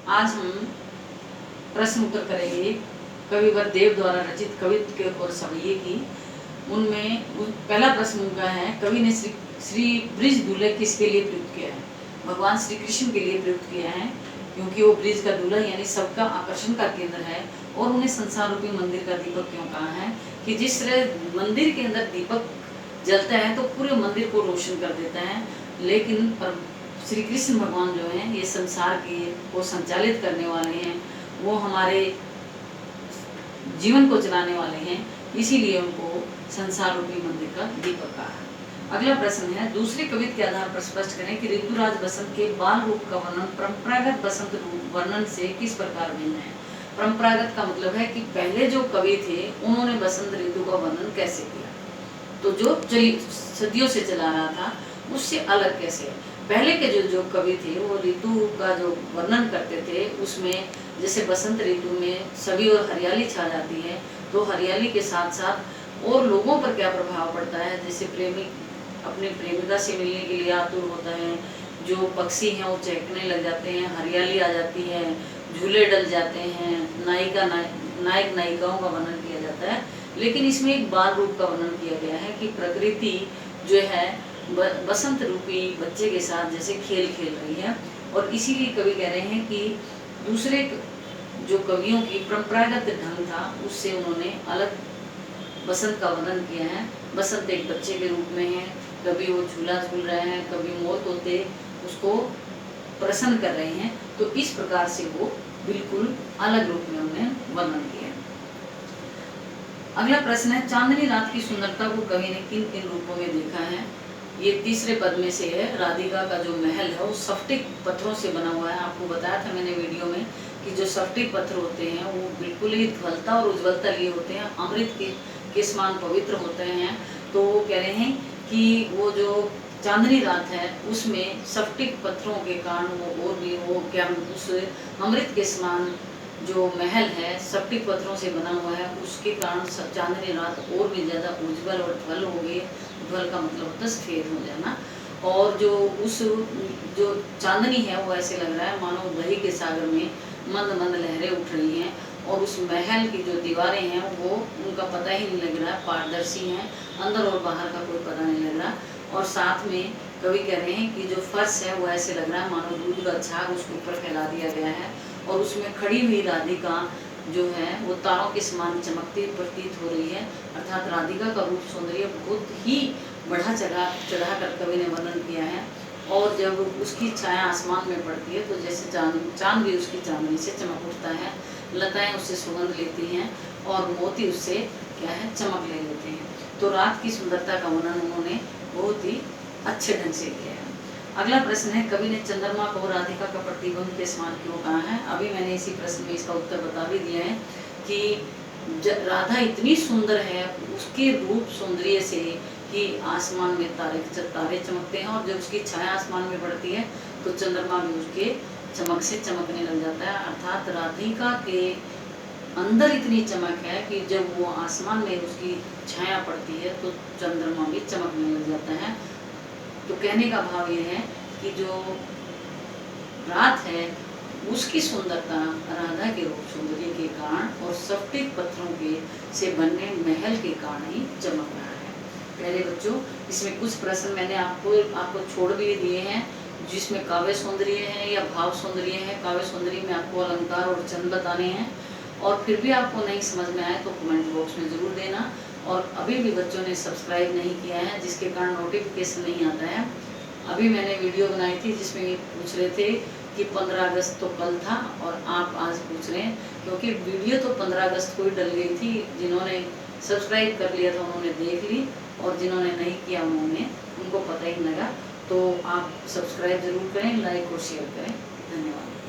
आज हम प्रश्न उत्तर करेंगे कविवर देव द्वारा रचित कवित्व और सवैये की। उनमें पहला प्रश्न उनका है, कवि ने श्री ब्रिज दूल्हे किसके लिए प्रयुक्त किया है? भगवान श्री कृष्ण के लिए प्रयुक्त किया है, क्योंकि वो ब्रिज का दूल्हा यानी सबका आकर्षण का केंद्र है। और उन्हें संसार रूपी मंदिर का दीपक क्यों कहा है कि जिस तरह मंदिर के अंदर दीपक जलता है तो पूरे मंदिर को रोशन कर देता है, लेकिन श्री कृष्ण भगवान जो हैं ये संसार के को संचालित करने वाले हैं, वो हमारे जीवन को चलाने वाले हैं, इसीलिए उनको संसार रूपी मंदिर का दीपक कहा है। अगला प्रश्न है, दूसरे कवित्व के आधार पर स्पष्ट करें कि ऋतुराज बसंत के बाल रूप का वर्णन परंपरागत बसंत रूप वर्णन से किस प्रकार भिन्न है? परंपरागत का मतलब है कि पहले जो कवि थे उन्होंने बसंत ऋतु का वर्णन कैसे किया, तो जो सदियों से चला रहा था उससे अलग कैसे। पहले के जो कवि थे वो ऋतु का जो वर्णन करते थे उसमें जैसे बसंत ऋतु में सभी और हरियाली छा जाती है, तो हरियाली के साथ साथ और लोगों पर क्या प्रभाव पड़ता है, जैसे प्रेमी अपनी प्रेमिका से मिलने के लिए आतुर होता है, जो पक्षी हैं वो चहकने लग जाते हैं, हरियाली आ जाती है, झूले डल जाते हैं, नायक नायिकाओं का वर्णन किया जाता है। लेकिन इसमें एक बाल रूप का वर्णन किया गया है कि प्रकृति जो है बसंत रूपी बच्चे के साथ जैसे खेल खेल रही है, और इसीलिए कवि कह रहे हैं कि दूसरे जो कवियों की परंपरागत ढंग था उससे उन्होंने अलग बसंत का वर्णन किया है। बसंत एक बच्चे के रूप में है, कभी वो झूला झूल रहे हैं, कभी मोर तोते उसको प्रसन्न कर रहे हैं, तो इस प्रकार से वो बिल्कुल अलग रूप में उन्होंने वर्णन किया। अगला प्रश्न है, चांदनी रात की सुंदरता को कवि ने किन किन रूपों में देखा है? ये तीसरे पद में से है, राधिका का जो महल है वो स्फटिक पत्थरों से बना हुआ है। आपको बताया था मैंने वीडियो में कि जो स्फटिक पत्थर होते हैं वो बिल्कुल ही ध्वलता और उज्ज्वलता लिए होते हैं, अमृत के समान पवित्र होते हैं। तो वो कह रहे हैं कि वो जो चांदनी रात है उसमें स्फटिक पत्थरों के कारण वो और भी वो क्या उस अमृत के समान जो महल है स्फटिक पत्थरों से बना हुआ है, उसके कारण चांदनी रात और भी ज़्यादा उज्जवल और ध्वल हो गई। ध्वल का मतलब होता है सफेद हो जाना। और जो उस जो चांदनी है वो ऐसे लग रहा है मानो दही के सागर में मंद मंद लहरें उठ रही हैं, और उस महल की जो दीवारें हैं वो उनका पता ही नहीं लग रहा है, पारदर्शी हैं, अंदर और बाहर का कोई पता नहीं लग रहा। और साथ में कवि कह रहे हैं कि जो फर्श है वो ऐसे लग रहा है मानो दूध का छाग उसके ऊपर फैला दिया गया है, और उसमें खड़ी हुई राधिका जो है वो तारों के समान चमकती प्रतीत हो रही है। अर्थात राधिका का रूप सौंदर्य बहुत ही बढ़ा चढ़ा कर कवि ने वर्णन किया है। और जब उसकी छाया आसमान में पड़ती है तो जैसे चांद भी उसकी चांदनी से चमक उठता है, लताएं उससे सुगंध लेती हैं और मोती उससे क्या है चमक ले लेते हैं। तो रात की सुंदरता का वर्णन उन्होंने बहुत ही अच्छे ढंग से किया है। अगला प्रश्न है, कवि ने चंद्रमा को राधिका का प्रतिबिंब के समान क्यों कहा है? अभी मैंने इसी प्रश्न में इसका उत्तर बता भी दिया है कि राधा इतनी सुंदर है उसके रूप सौंदर्य से कि आसमान में तारे चमकते हैं, और जब उसकी छाया आसमान में पड़ती है तो चंद्रमा भी उसके चमक से चमकने लग जाता है। अर्थात राधिका के अंदर इतनी चमक है कि जब वो आसमान में उसकी छाया पड़ती है तो चंद्रमा भी चमकने लग जाता है। तो कहने का भाव ये है कि जो रात है उसकी सुंदरता राधा के रूप सौंदर्य के कारण और स्फटिक पत्थरों के से बनने महल के कारण ही चमक रहा है। पहले बच्चों इसमें कुछ प्रश्न मैंने आपको छोड़ भी दिए हैं, जिसमें काव्य सौंदर्य है या भाव सौंदर्य है। काव्य सौंदर्य में आपको अलंकार और छंद बताने हैं, और फिर भी आपको नहीं समझ में आए तो कमेंट बॉक्स में ज़रूर देना। और अभी भी बच्चों ने सब्सक्राइब नहीं किया है जिसके कारण नोटिफिकेशन नहीं आता है। अभी मैंने वीडियो बनाई थी जिसमें ये पूछ रहे थे कि 15 अगस्त तो कल था और आप आज पूछ रहे हैं, क्योंकि वीडियो तो 15 अगस्त को ही डल गई थी। जिन्होंने सब्सक्राइब कर लिया था उन्होंने देख ली, और जिन्होंने नहीं किया उनको पता ही नहीं लगा। तो आप सब्सक्राइब ज़रूर करें, लाइक और शेयर करें। धन्यवाद।